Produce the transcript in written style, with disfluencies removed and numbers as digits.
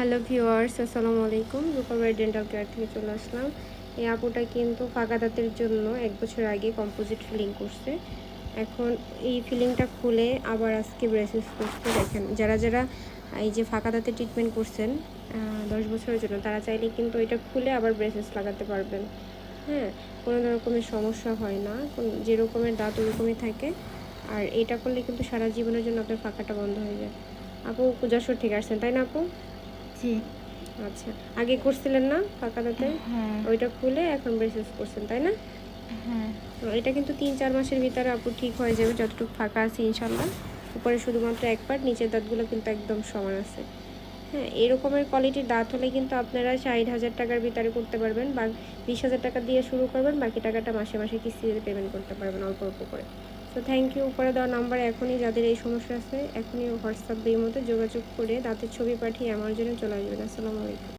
Hello viewers, আসসালামু আলাইকুম। রূপাবাই dental care থেকে চলে আসলাম। এই আপুটা কিন্তু ফাঁকা দাঁতের জন্য 1 বছর আগে কম্পোজিট ফিলিং করছে। এখন এই ফিলিংটা খুলে আবার আজকে ব্রেসেস করছে। দেখেন, যারা এই যে ফাঁকা দাঁতের ট্রিটমেন্ট করছেন 10 বছরের জন্য, তারা চাইলে কিন্তু এটা খুলে আবার ব্রেসেস লাগাতে পারবেন। হ্যাঁ, কোনো রকমের সমস্যা হয় না, যে রকমের দাঁত ওরকমই থাকে। আর এটা করলে কিন্তু সারা জীবনের জন্য আপনার ফাঁকাটা বন্ধ হয়ে যায়। আপু যশোর থেকে আসছেন, তাই না আপু? জি। আচ্ছা, আগে করছিলেন না ফাঁকা দাঁতে? হ্যাঁ, ওইটা খুলে এখন ব্রেসেস করছেন, তাই না? হ্যাঁ। এটা কিন্তু 3-4 মাসের ভিতরে আপু ঠিক হয়ে যাবে, যতটুকু ফাঁকা আছে ইনশাল্লাহ। উপরে শুধুমাত্র এক পার্ট, নিচের দাঁতগুলো কিন্তু একদম সমান আছে। হ্যাঁ, এরকমের কোয়ালিটির দাঁত হলে কিন্তু আপনারা 60,000 টাকার ভিতরে করতে পারবেন, বা 20,000 টাকা দিয়ে শুরু করবেন, বাকি টাকাটা মাসে মাসে কিস্তিতে পেমেন্ট করতে পারবেন অল্প অল্প করে। So thank you. উপরে দেওয়া নাম্বারে এখনই যাদের এই সমস্যা আছে, এখনই হোয়াটসঅ্যাপ দিয়ে মতো যোগাযোগ করে দাঁতের ছবি পাঠিয়ে আমার জন্য চলে আসবেন। আসসালামু আলাইকুম।